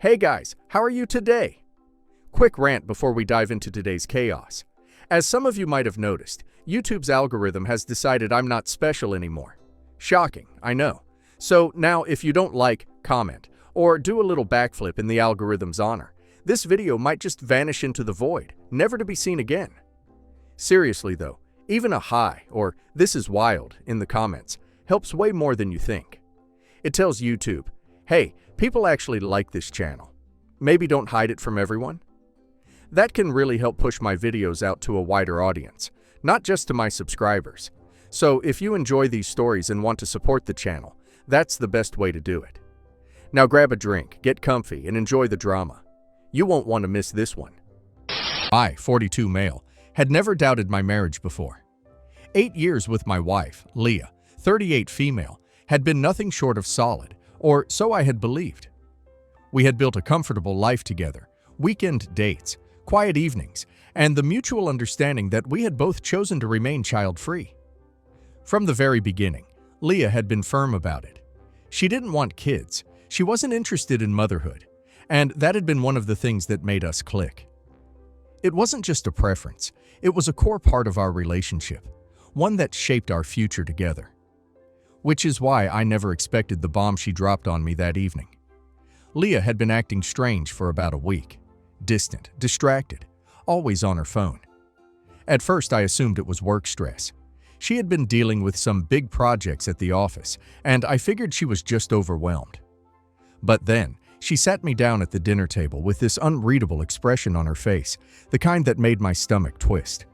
Hey guys, how are you today? Quick rant before we dive into today's chaos. As some of you might have noticed, YouTube's algorithm has decided I'm not special anymore. Shocking, I know. So now if you don't like, comment, or do a little backflip in the algorithm's honor, this video might just vanish into the void, never to be seen again. Seriously though, even a hi or "this is wild" in the comments helps way more than you think. It tells YouTube, hey, people actually like this channel. Maybe don't hide it from everyone. That can really help push my videos out to a wider audience, not just to my subscribers. So if you enjoy these stories and want to support the channel, that's the best way to do it. Now grab a drink, get comfy, and enjoy the drama. You won't want to miss this one. I, 42 male, had never doubted my marriage before. 8 years with my wife, Leah, 38 female, had been nothing short of solid, or so I had believed. We had built a comfortable life together, weekend dates, quiet evenings, and the mutual understanding that we had both chosen to remain child-free. From the very beginning, Leah had been firm about it. She didn't want kids, she wasn't interested in motherhood, and that had been one of the things that made us click. It wasn't just a preference, it was a core part of our relationship, one that shaped our future together. Which is why I never expected the bomb she dropped on me that evening. Leah had been acting strange for about a week. Distant, distracted, always on her phone. At first I assumed it was work stress. She had been dealing with some big projects at the office, and I figured she was just overwhelmed. But then, she sat me down at the dinner table with this unreadable expression on her face, the kind that made my stomach twist.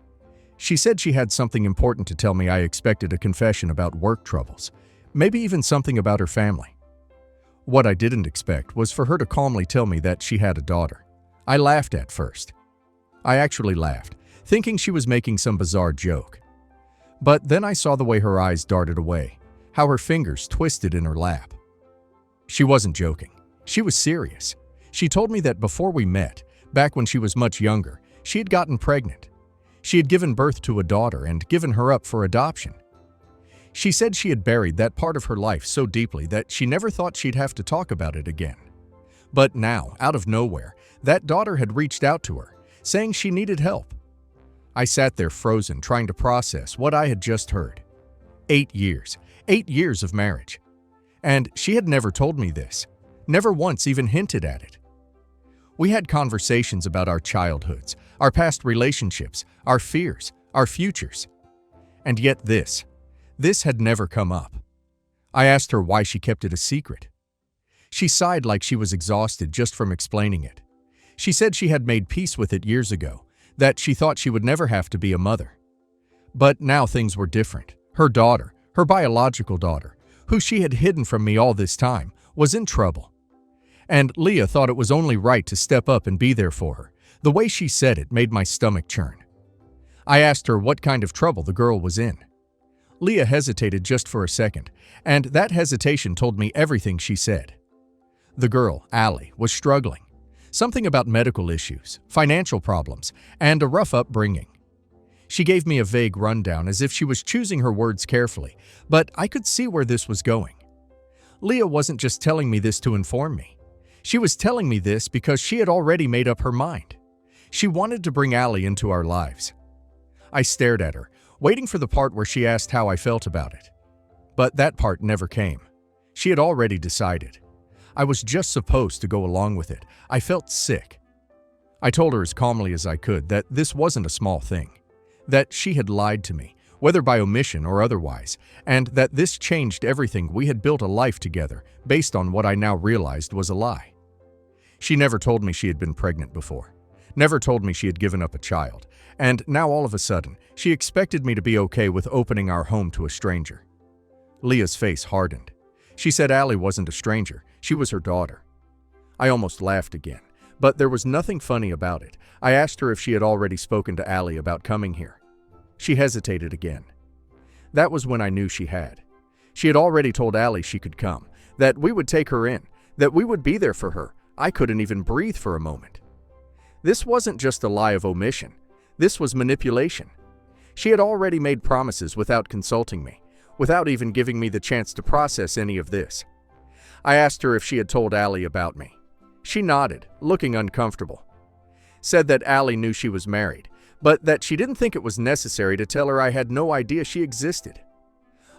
She said she had something important to tell me. I expected a confession about work troubles, maybe even something about her family. What I didn't expect was for her to calmly tell me that she had a daughter. I laughed at first. I actually laughed, thinking she was making some bizarre joke. But then I saw the way her eyes darted away, how her fingers twisted in her lap. She wasn't joking. She was serious. She told me that before we met, back when she was much younger, she had gotten pregnant. She had given birth to a daughter and given her up for adoption. She said she had buried that part of her life so deeply that she never thought she'd have to talk about it again. But now, out of nowhere, that daughter had reached out to her, saying she needed help. I sat there frozen, trying to process what I had just heard. 8 years. 8 years of marriage. And she had never told me this, never once even hinted at it. We had conversations about our childhoods, our past relationships, our fears, our futures. And yet this had never come up. I asked her why she kept it a secret. She sighed like she was exhausted just from explaining it. She said she had made peace with it years ago, that she thought she would never have to be a mother. But now things were different. Her daughter, her biological daughter, who she had hidden from me all this time, was in trouble. And Leah thought it was only right to step up and be there for her. The way she said it made my stomach churn. I asked her what kind of trouble the girl was in. Leah hesitated just for a second, and that hesitation told me everything she said. The girl, Allie, was struggling. Something about medical issues, financial problems, and a rough upbringing. She gave me a vague rundown as if she was choosing her words carefully, but I could see where this was going. Leah wasn't just telling me this to inform me. She was telling me this because she had already made up her mind. She wanted to bring Allie into our lives. I stared at her, waiting for the part where she asked how I felt about it. But that part never came. She had already decided. I was just supposed to go along with it. I felt sick. I told her as calmly as I could that this wasn't a small thing, that she had lied to me, whether by omission or otherwise, and that this changed everything. We had built a life together based on what I now realized was a lie. She never told me she had been pregnant before, never told me she had given up a child, and now all of a sudden, she expected me to be okay with opening our home to a stranger. Leah's face hardened. She said Allie wasn't a stranger, she was her daughter. I almost laughed again, but there was nothing funny about it. I asked her if she had already spoken to Allie about coming here. She hesitated again. That was when I knew she had. She had already told Allie she could come, that we would take her in, that we would be there for her. I couldn't even breathe for a moment. This wasn't just a lie of omission. This was manipulation. She had already made promises without consulting me, without even giving me the chance to process any of this. I asked her if she had told Allie about me. She nodded, looking uncomfortable. Said that Allie knew she was married, but that she didn't think it was necessary to tell her I had no idea she existed.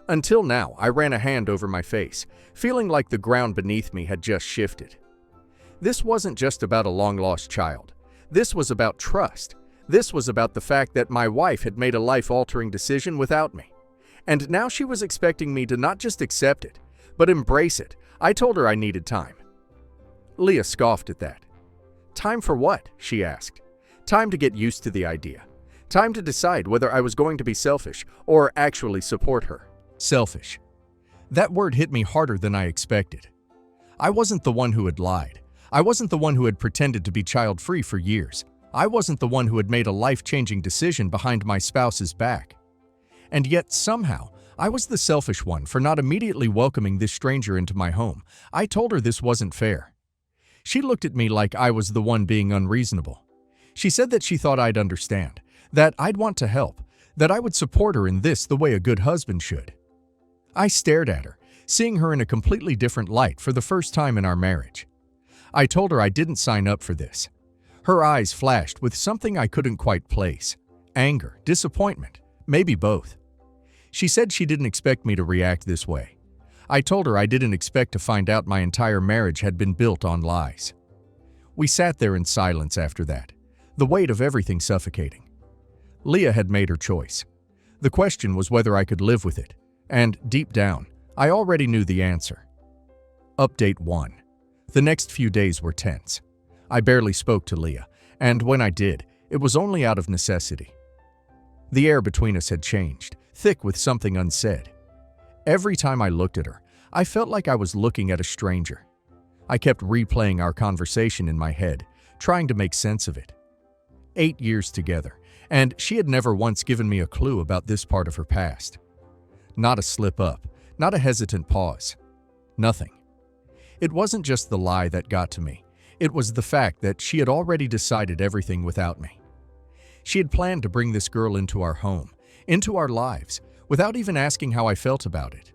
Until now, I ran a hand over my face, feeling like the ground beneath me had just shifted. This wasn't just about a long-lost child. This was about trust. This was about the fact that my wife had made a life-altering decision without me. And now she was expecting me to not just accept it, but embrace it. I told her I needed time. Leah scoffed at that. Time for what? She asked. Time to get used to the idea. Time to decide whether I was going to be selfish or actually support her. Selfish. That word hit me harder than I expected. I wasn't the one who had lied. I wasn't the one who had pretended to be child-free for years. I wasn't the one who had made a life-changing decision behind my spouse's back. And yet, somehow, I was the selfish one for not immediately welcoming this stranger into my home. I told her this wasn't fair. She looked at me like I was the one being unreasonable. She said that she thought I'd understand, that I'd want to help, that I would support her in this the way a good husband should. I stared at her, seeing her in a completely different light for the first time in our marriage. I told her I didn't sign up for this. Her eyes flashed with something I couldn't quite place. Anger, disappointment, maybe both. She said she didn't expect me to react this way. I told her I didn't expect to find out my entire marriage had been built on lies. We sat there in silence after that, the weight of everything suffocating. Leah had made her choice. The question was whether I could live with it, and deep down, I already knew the answer. Update 1. The next few days were tense. I barely spoke to Leah, and when I did, it was only out of necessity. The air between us had changed, thick with something unsaid. Every time I looked at her, I felt like I was looking at a stranger. I kept replaying our conversation in my head, trying to make sense of it. 8 years together, and she had never once given me a clue about this part of her past. Not a slip-up, not a hesitant pause. Nothing. It wasn't just the lie that got to me. It was the fact that she had already decided everything without me. She had planned to bring this girl into our home, into our lives, without even asking how I felt about it.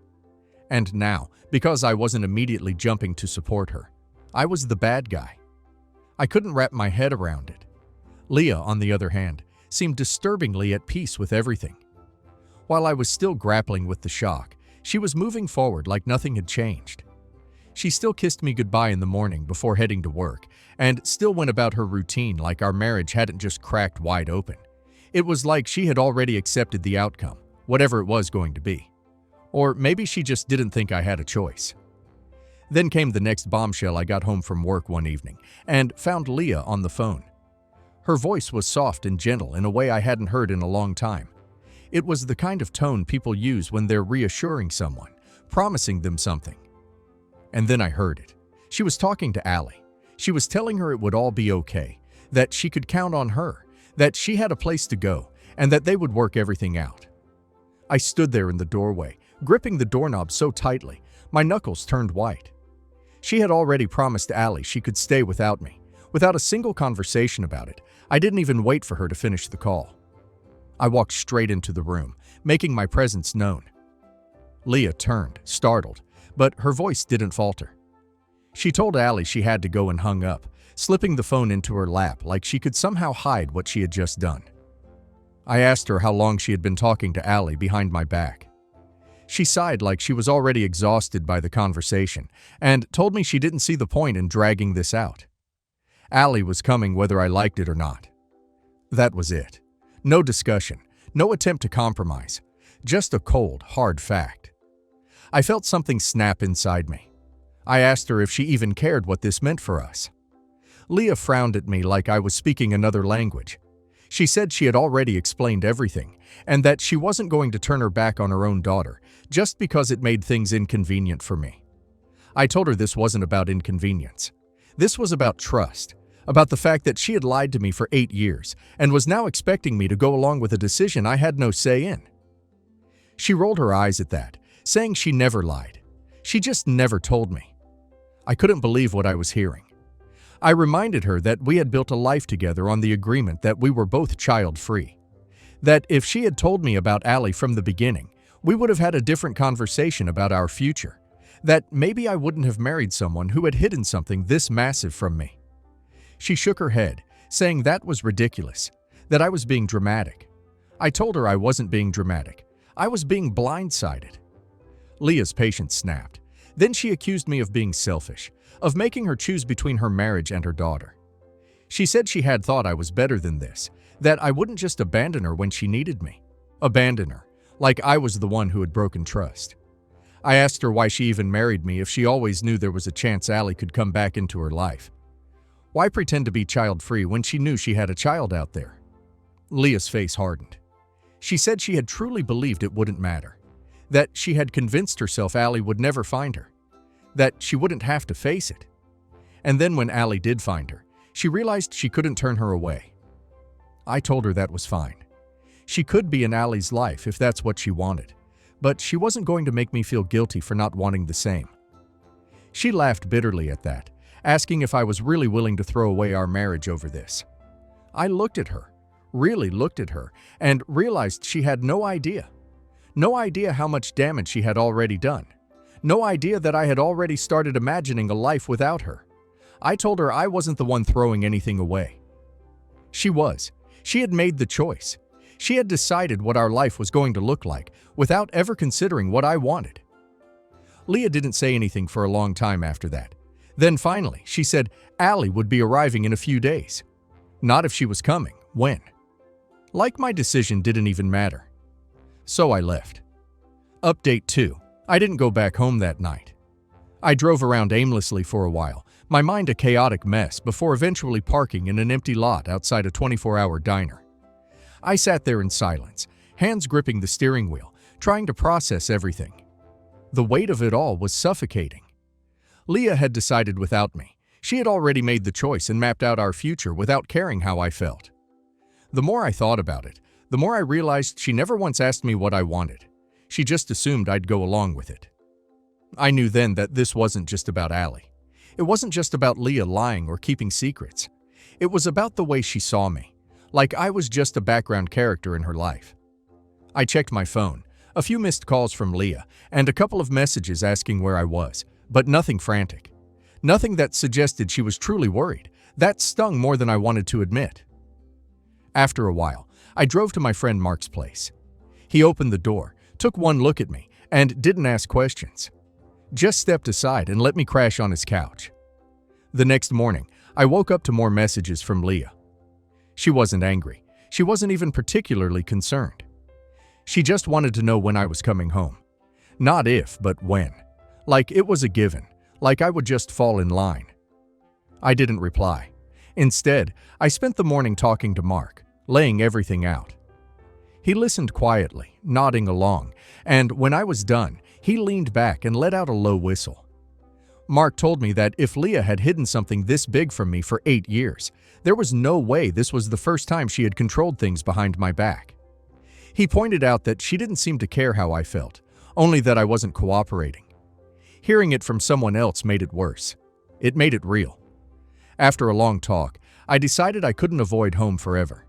And now, because I wasn't immediately jumping to support her, I was the bad guy. I couldn't wrap my head around it. Leah, on the other hand, seemed disturbingly at peace with everything. While I was still grappling with the shock, she was moving forward like nothing had changed. She still kissed me goodbye in the morning before heading to work, and still went about her routine like our marriage hadn't just cracked wide open. It was like she had already accepted the outcome, whatever it was going to be. Or maybe she just didn't think I had a choice. Then came the next bombshell. I got home from work one evening and found Leah on the phone. Her voice was soft and gentle in a way I hadn't heard in a long time. It was the kind of tone people use when they're reassuring someone, promising them something. And then I heard it. She was talking to Allie. She was telling her it would all be okay, that she could count on her, that she had a place to go, and that they would work everything out. I stood there in the doorway, gripping the doorknob so tightly, my knuckles turned white. She had already promised Allie she could stay without me, without a single conversation about it. I didn't even wait for her to finish the call. I walked straight into the room, making my presence known. Leah turned, startled, but her voice didn't falter. She told Allie she had to go and hung up, slipping the phone into her lap like she could somehow hide what she had just done. I asked her how long she had been talking to Allie behind my back. She sighed like she was already exhausted by the conversation and told me she didn't see the point in dragging this out. Allie was coming whether I liked it or not. That was it. No discussion, no attempt to compromise, just a cold, hard fact. I felt something snap inside me. I asked her if she even cared what this meant for us. Leah frowned at me like I was speaking another language. She said she had already explained everything, and that she wasn't going to turn her back on her own daughter just because it made things inconvenient for me. I told her this wasn't about inconvenience. This was about trust, about the fact that she had lied to me for 8 years and was now expecting me to go along with a decision I had no say in. She rolled her eyes at that, saying she never lied. She just never told me. I couldn't believe what I was hearing. I reminded her that we had built a life together on the agreement that we were both child-free. That if she had told me about Allie from the beginning, we would have had a different conversation about our future. that maybe I wouldn't have married someone who had hidden something this massive from me. She shook her head, saying that was ridiculous, that I was being dramatic. I told her I wasn't being dramatic. I was being blindsided. Leah's patience snapped. Then she accused me of being selfish, of making her choose between her marriage and her daughter. She said she had thought I was better than this, that I wouldn't just abandon her when she needed me. Abandon her, like I was the one who had broken trust. I asked her why she even married me if she always knew there was a chance Allie could come back into her life. Why pretend to be child-free when she knew she had a child out there? Leah's face hardened. She said she had truly believed it wouldn't matter, that she had convinced herself Allie would never find her, that she wouldn't have to face it. And then when Allie did find her, she realized she couldn't turn her away. I told her that was fine. She could be in Allie's life if that's what she wanted, but she wasn't going to make me feel guilty for not wanting the same. She laughed bitterly at that, asking if I was really willing to throw away our marriage over this. I looked at her, really looked at her, and realized she had no idea. No idea how much damage she had already done. No idea that I had already started imagining a life without her. I told her I wasn't the one throwing anything away. She was. She had made the choice. She had decided what our life was going to look like without ever considering what I wanted. Leah didn't say anything for a long time after that. Then finally, she said Allie would be arriving in a few days. Not if she was coming, when. Like my decision didn't even matter. So I left. Update 2. I didn't go back home that night. I drove around aimlessly for a while, my mind a chaotic mess, before eventually parking in an empty lot outside a 24-hour diner. I sat there in silence, hands gripping the steering wheel, trying to process everything. The weight of it all was suffocating. Leah had decided without me. She had already made the choice and mapped out our future without caring how I felt. The more I thought about it, the more I realized she never once asked me what I wanted. She just assumed I'd go along with it. I knew then that this wasn't just about Allie. It wasn't just about Leah lying or keeping secrets. It was about the way she saw me, like I was just a background character in her life. I checked my phone, a few missed calls from Leah, and a couple of messages asking where I was, but nothing frantic. Nothing that suggested she was truly worried. That stung more than I wanted to admit. After a while, I drove to my friend Mark's place. He opened the door, took one look at me, and didn't ask questions. Just stepped aside and let me crash on his couch. The next morning, I woke up to more messages from Leah. She wasn't angry. She wasn't even particularly concerned. She just wanted to know when I was coming home. Not if, but when. Like it was a given, like I would just fall in line. I didn't reply. Instead, I spent the morning talking to Mark, laying everything out. He listened quietly, nodding along, and when I was done, he leaned back and let out a low whistle. Mark told me that if Leah had hidden something this big from me for 8 years, there was no way this was the first time she had controlled things behind my back. He pointed out that she didn't seem to care how I felt, only that I wasn't cooperating. Hearing it from someone else made it worse. It made it real. After a long talk, I decided I couldn't avoid home forever.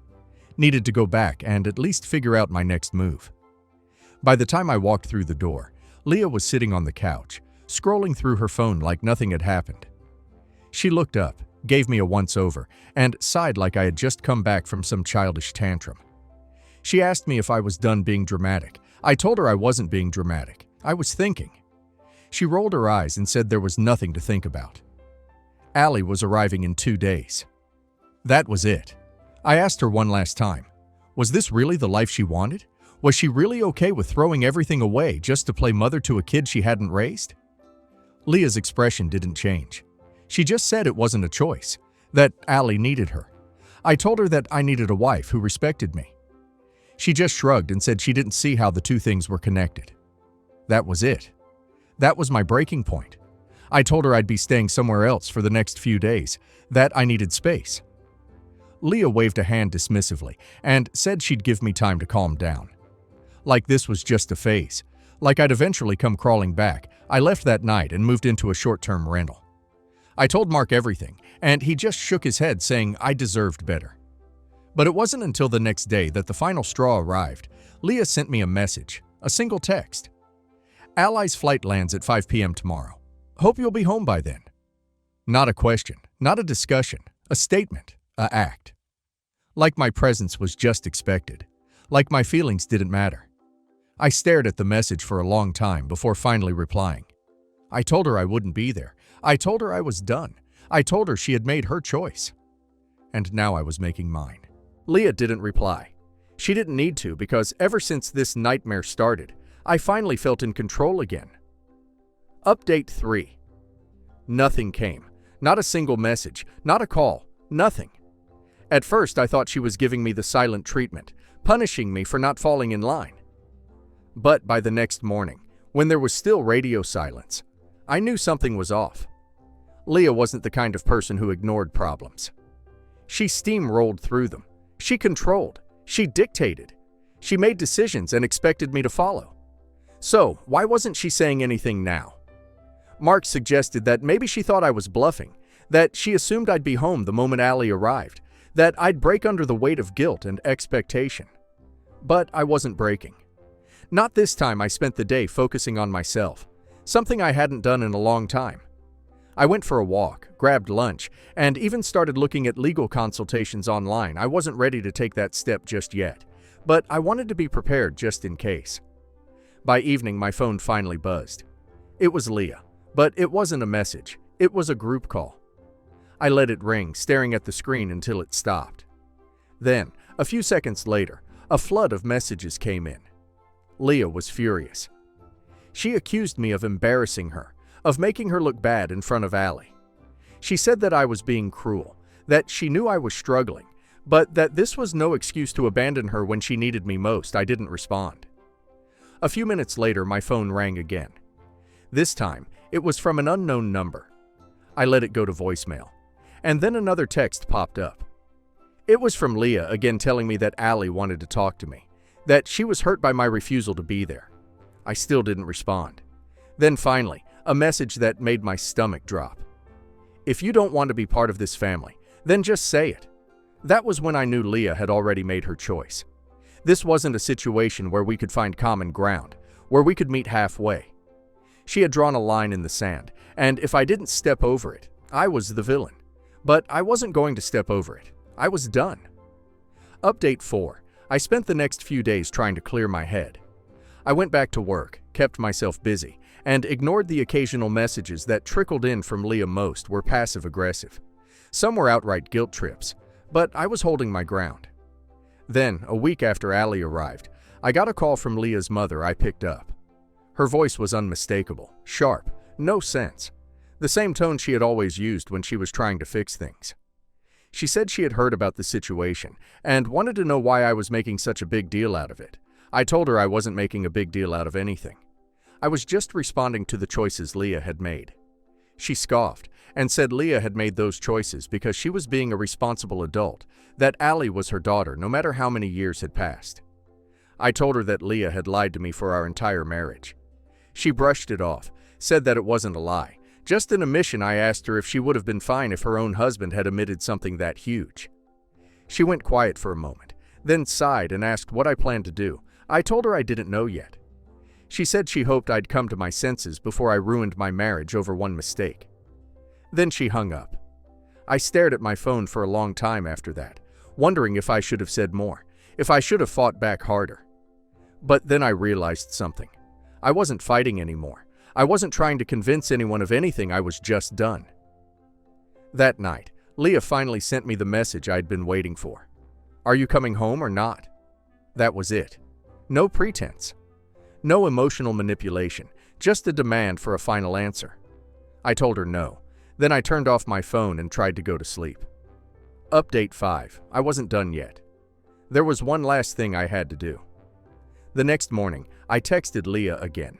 Needed to go back and at least figure out my next move. By the time I walked through the door, Leah was sitting on the couch, scrolling through her phone like nothing had happened. She looked up, gave me a once-over, and sighed like I had just come back from some childish tantrum. She asked me if I was done being dramatic. I told her I wasn't being dramatic. I was thinking. She rolled her eyes and said there was nothing to think about. Allie was arriving in 2 days. That was it. I asked her one last time. Was this really the life she wanted? Was she really okay with throwing everything away just to play mother to a kid she hadn't raised? Leah's expression didn't change. She just said it wasn't a choice, that Allie needed her. I told her that I needed a wife who respected me. She just shrugged and said she didn't see how the two things were connected. That was it. That was my breaking point. I told her I'd be staying somewhere else for the next few days, that I needed space. Leah waved a hand dismissively and said she'd give me time to calm down. Like this was just a phase. Like I'd eventually come crawling back, I left that night and moved into a short-term rental. I told Mark everything, and he just shook his head saying I deserved better. But it wasn't until the next day that the final straw arrived. Leah sent me a message, a single text. Ally's flight lands at 5 p.m. tomorrow. Hope you'll be home by then. Not a question, not a discussion, a statement, a act. Like my presence was just expected. Like my feelings didn't matter. I stared at the message for a long time before finally replying. I told her I wouldn't be there. I told her I was done. I told her she had made her choice. And now I was making mine. Leah didn't reply. She didn't need to, because ever since this nightmare started, I finally felt in control again. Update 3. Nothing came. Not a single message, not a call, nothing. At first I thought she was giving me the silent treatment, punishing me for not falling in line. But by the next morning, when there was still radio silence, I knew something was off. Leah wasn't the kind of person who ignored problems. She steamrolled through them. She controlled. She dictated. She made decisions and expected me to follow. So, why wasn't she saying anything now? Mark suggested that maybe she thought I was bluffing, that she assumed I'd be home the moment Ally arrived, that I'd break under the weight of guilt and expectation. But I wasn't breaking. Not this time. I spent the day focusing on myself, something I hadn't done in a long time. I went for a walk, grabbed lunch, and even started looking at legal consultations online. I wasn't ready to take that step just yet, but I wanted to be prepared just in case. By evening, my phone finally buzzed. It was Leah, but it wasn't a message. It was a group call. I let it ring, staring at the screen until it stopped. Then, a few seconds later, a flood of messages came in. Leah was furious. She accused me of embarrassing her, of making her look bad in front of Ally. She said that I was being cruel, that she knew I was struggling, but that this was no excuse to abandon her when she needed me most. I didn't respond. A few minutes later, my phone rang again. This time, it was from an unknown number. I let it go to voicemail, and then another text popped up. It was from Leah again, telling me that Ally wanted to talk to me, that she was hurt by my refusal to be there. I still didn't respond. Then finally, a message that made my stomach drop. If you don't want to be part of this family, then just say it. That was when I knew Leah had already made her choice. This wasn't a situation where we could find common ground, where we could meet halfway. She had drawn a line in the sand, and if I didn't step over it, I was the villain. But I wasn't going to step over it. I was done. Update 4. I spent the next few days trying to clear my head. I went back to work, kept myself busy, and ignored the occasional messages that trickled in from Leah. Most were passive-aggressive. Some were outright guilt trips, but I was holding my ground. Then, a week after Ally arrived, I got a call from Leah's mother. I picked up. Her voice was unmistakable, sharp, no sense. The same tone she had always used when she was trying to fix things. She said she had heard about the situation and wanted to know why I was making such a big deal out of it. I told her I wasn't making a big deal out of anything. I was just responding to the choices Leah had made. She scoffed and said Leah had made those choices because she was being a responsible adult, that Ally was her daughter no matter how many years had passed. I told her that Leah had lied to me for our entire marriage. She brushed it off, said that it wasn't a lie. Just in a mission, I asked her if she would have been fine if her own husband had admitted something that huge. She went quiet for a moment, then sighed and asked what I planned to do. I told her I didn't know yet. She said she hoped I'd come to my senses before I ruined my marriage over one mistake. Then she hung up. I stared at my phone for a long time after that, wondering if I should have said more, if I should have fought back harder. But then I realized something. I wasn't fighting anymore. I wasn't trying to convince anyone of anything. I was just done. That night, Leah finally sent me the message I'd been waiting for. Are you coming home or not? That was it. No pretense. No emotional manipulation, just a demand for a final answer. I told her no. Then I turned off my phone and tried to go to sleep. Update 5. I wasn't done yet. There was one last thing I had to do. The next morning, I texted Leah again.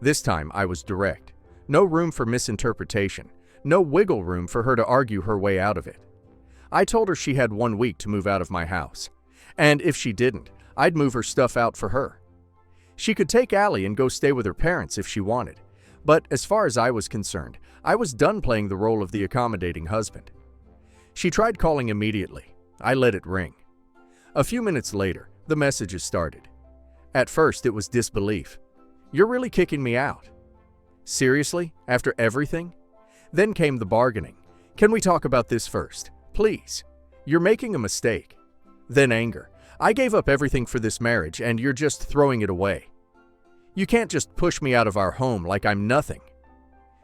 This time, I was direct. No room for misinterpretation. No wiggle room for her to argue her way out of it. I told her she had 1 week to move out of my house. And if she didn't, I'd move her stuff out for her. She could take Ally and go stay with her parents if she wanted. But as far as I was concerned, I was done playing the role of the accommodating husband. She tried calling immediately. I let it ring. A few minutes later, the messages started. At first, it was disbelief. You're really kicking me out. Seriously? After everything? Then came the bargaining. Can we talk about this first? Please. You're making a mistake. Then anger. I gave up everything for this marriage and you're just throwing it away. You can't just push me out of our home like I'm nothing.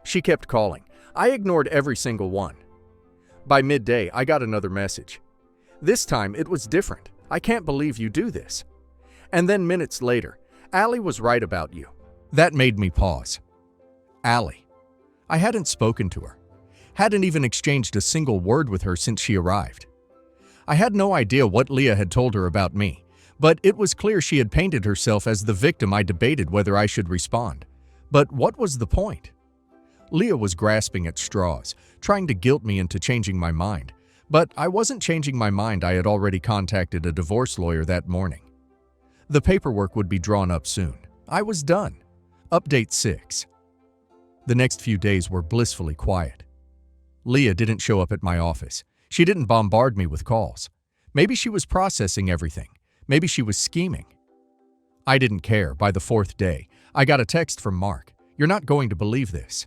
She kept calling. I ignored every single one. By midday, I got another message. This time, it was different. I can't believe you do this. And then minutes later, Allie was right about you. That made me pause. Allie. I hadn't spoken to her. Hadn't even exchanged a single word with her since she arrived. I had no idea what Leah had told her about me, but it was clear she had painted herself as the victim. I debated whether I should respond. But what was the point? Leah was grasping at straws, trying to guilt me into changing my mind. But I wasn't changing my mind. I had already contacted a divorce lawyer that morning. The paperwork would be drawn up soon. I was done. Update 6. The next few days were blissfully quiet. Leah didn't show up at my office. She didn't bombard me with calls. Maybe she was processing everything. Maybe she was scheming. I didn't care. By the 4th day, I got a text from Mark. You're not going to believe this.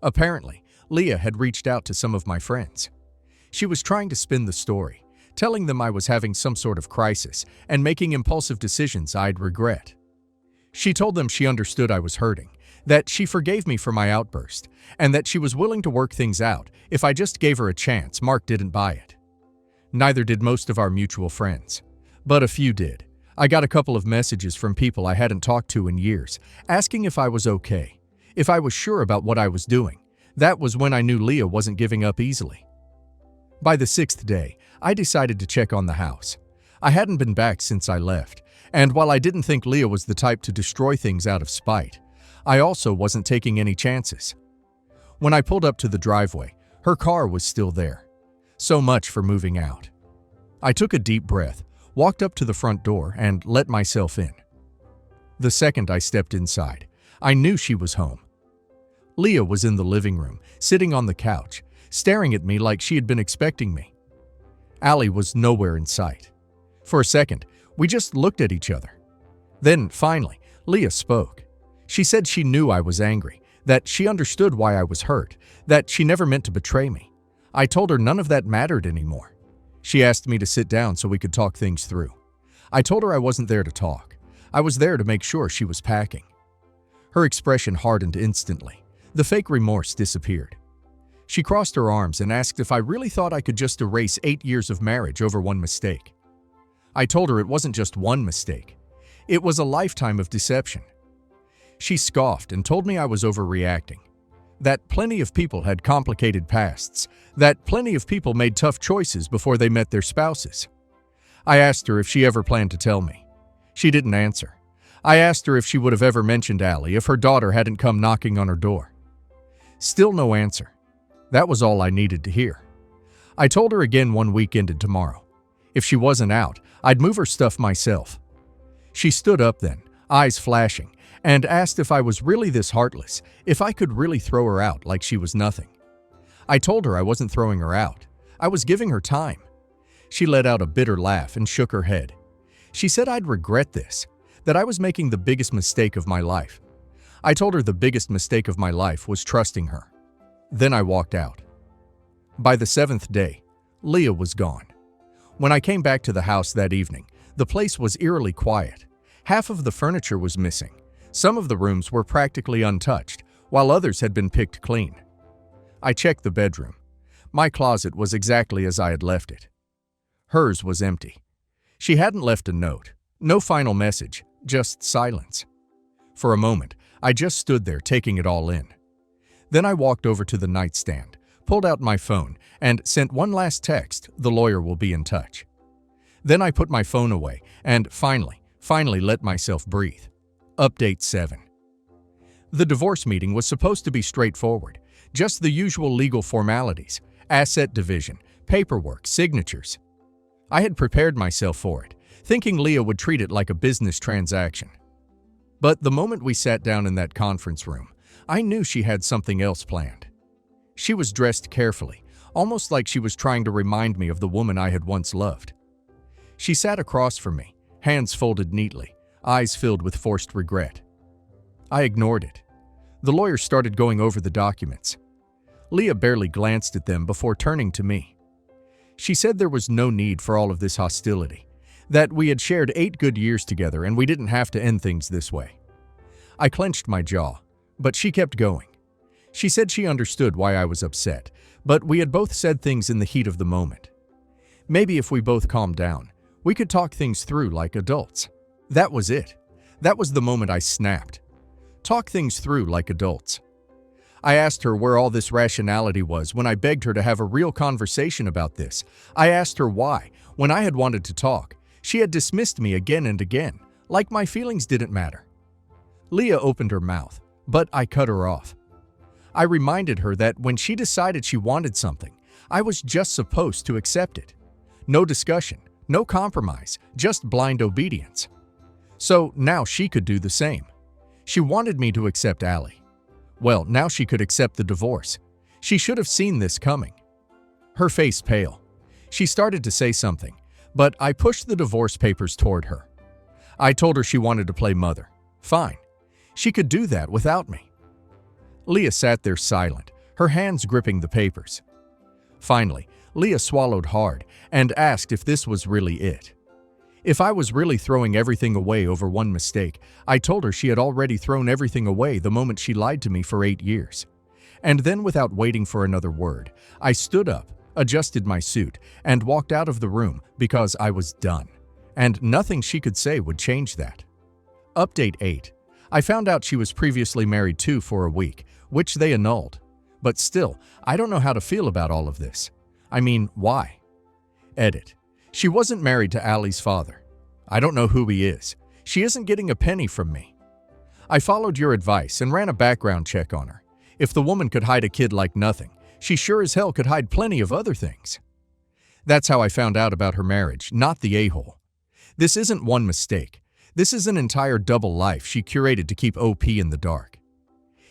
Apparently, Leah had reached out to some of my friends. She was trying to spin the story, telling them I was having some sort of crisis and making impulsive decisions I'd regret. She told them she understood I was hurting, that she forgave me for my outburst, and that she was willing to work things out if I just gave her a chance. Mark didn't buy it. Neither did most of our mutual friends. But a few did. I got a couple of messages from people I hadn't talked to in years, asking if I was okay, if I was sure about what I was doing. That was when I knew Leah wasn't giving up easily. By the 6th day, I decided to check on the house. I hadn't been back since I left, and while I didn't think Leah was the type to destroy things out of spite, I also wasn't taking any chances. When I pulled up to the driveway, her car was still there. So much for moving out. I took a deep breath, walked up to the front door, and let myself in. The second I stepped inside, I knew she was home. Leah was in the living room, sitting on the couch, staring at me like she had been expecting me. Allie was nowhere in sight. For a second, we just looked at each other. Then, finally, Leah spoke. She said she knew I was angry, that she understood why I was hurt, that she never meant to betray me. I told her none of that mattered anymore. She asked me to sit down so we could talk things through. I told her I wasn't there to talk. I was there to make sure she was packing. Her expression hardened instantly. The fake remorse disappeared. She crossed her arms and asked if I really thought I could just erase 8 years of marriage over one mistake. I told her it wasn't just one mistake. It was a lifetime of deception. She scoffed and told me I was overreacting, that plenty of people had complicated pasts, that plenty of people made tough choices before they met their spouses. I asked her if she ever planned to tell me. She didn't answer. I asked her if she would have ever mentioned Allie if her daughter hadn't come knocking on her door. Still no answer. That was all I needed to hear. I told her again one week ended tomorrow. If she wasn't out, I'd move her stuff myself. She stood up then, eyes flashing, and asked if I was really this heartless, if I could really throw her out like she was nothing. I told her I wasn't throwing her out. I was giving her time. She let out a bitter laugh and shook her head. She said I'd regret this, that I was making the biggest mistake of my life. I told her the biggest mistake of my life was trusting her. Then I walked out. By the 7th day, Leah was gone. When I came back to the house that evening, the place was eerily quiet. Half of the furniture was missing. Some of the rooms were practically untouched, while others had been picked clean. I checked the bedroom. My closet was exactly as I had left it. Hers was empty. She hadn't left a note, no final message, just silence. For a moment, I just stood there taking it all in. Then I walked over to the nightstand, pulled out my phone, and sent one last text, "The lawyer will be in touch." Then I put my phone away and finally let myself breathe. Update 7. The divorce meeting was supposed to be straightforward, just the usual legal formalities, asset division, paperwork, signatures. I had prepared myself for it, thinking Leah would treat it like a business transaction. But the moment we sat down in that conference room, I knew she had something else planned. She was dressed carefully, almost like she was trying to remind me of the woman I had once loved. She sat across from me, hands folded neatly, eyes filled with forced regret. I ignored it. The lawyer started going over the documents. Leah barely glanced at them before turning to me. She said there was no need for all of this hostility, that we had shared 8 good years together and we didn't have to end things this way. I clenched my jaw, but she kept going. She said she understood why I was upset, but we had both said things in the heat of the moment. Maybe if we both calmed down, we could talk things through like adults. That was it. That was the moment I snapped. Talk things through like adults. I asked her where all this rationality was when I begged her to have a real conversation about this. I asked her why, when I had wanted to talk, she had dismissed me again and again, like my feelings didn't matter. Leah opened her mouth, but I cut her off. I reminded her that when she decided she wanted something, I was just supposed to accept it. No discussion, no compromise, just blind obedience. So now she could do the same. She wanted me to accept Allie. Well, now she could accept the divorce. She should have seen this coming. Her face pale. She started to say something, but I pushed the divorce papers toward her. I told her she wanted to play mother. Fine. She could do that without me. Leah sat there silent, her hands gripping the papers. Finally, Leah swallowed hard and asked if this was really it. If I was really throwing everything away over one mistake, I told her she had already thrown everything away the moment she lied to me for 8 years. And then, without waiting for another word, I stood up, adjusted my suit, and walked out of the room because I was done. And nothing she could say would change that. Update 8. I found out she was previously married to for a week, which they annulled. But still, I don't know how to feel about all of this. I mean, why? Edit. She wasn't married to Allie's father. I don't know who he is. She isn't getting a penny from me. I followed your advice and ran a background check on her. If the woman could hide a kid like nothing, she sure as hell could hide plenty of other things. That's how I found out about her marriage, not the a-hole. This isn't one mistake. This is an entire double life she curated to keep OP in the dark.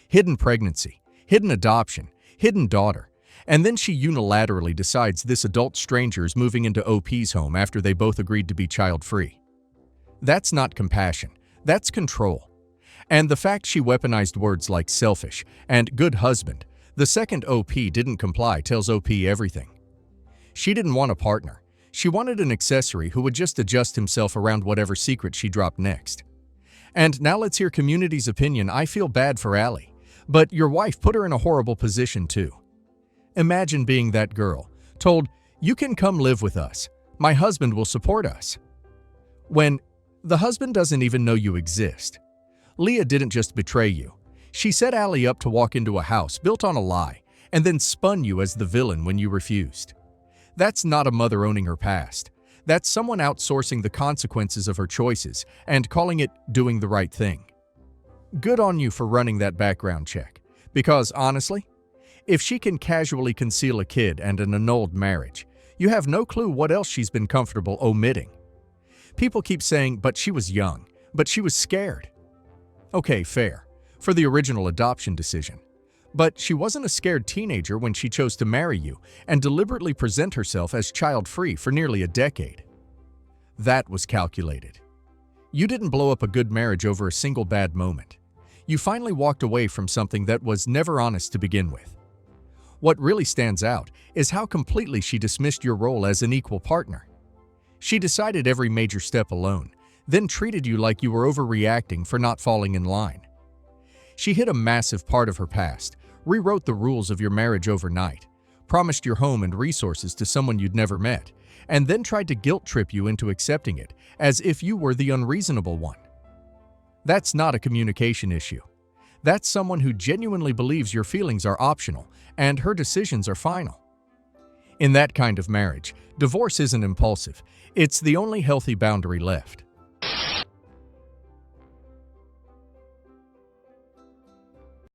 Hidden pregnancy, hidden adoption, hidden daughter. And then she unilaterally decides this adult stranger is moving into OP's home after they both agreed to be child-free. That's not compassion, that's control. And the fact she weaponized words like selfish and good husband, the second OP didn't comply, tells OP everything. She didn't want a partner. She wanted an accessory who would just adjust himself around whatever secret she dropped next. And now let's hear community's opinion. I feel bad for Allie, but your wife put her in a horrible position too. Imagine being that girl, told, "You can come live with us. My husband will support us." When the husband doesn't even know you exist. Leah didn't just betray you. She set Allie up to walk into a house built on a lie and then spun you as the villain when you refused. That's not a mother owning her past. That's someone outsourcing the consequences of her choices and calling it doing the right thing. Good on you for running that background check, because honestly, if she can casually conceal a kid and an annulled marriage, you have no clue what else she's been comfortable omitting. People keep saying, but she was young, but she was scared. Okay, fair, for the original adoption decision. But she wasn't a scared teenager when she chose to marry you and deliberately present herself as child-free for nearly a decade. That was calculated. You didn't blow up a good marriage over a single bad moment. You finally walked away from something that was never honest to begin with. What really stands out is how completely she dismissed your role as an equal partner. She decided every major step alone, then treated you like you were overreacting for not falling in line. She hid a massive part of her past, rewrote the rules of your marriage overnight, promised your home and resources to someone you'd never met, and then tried to guilt-trip you into accepting it as if you were the unreasonable one. That's not a communication issue. That's someone who genuinely believes your feelings are optional and her decisions are final. In that kind of marriage, divorce isn't impulsive. It's the only healthy boundary left.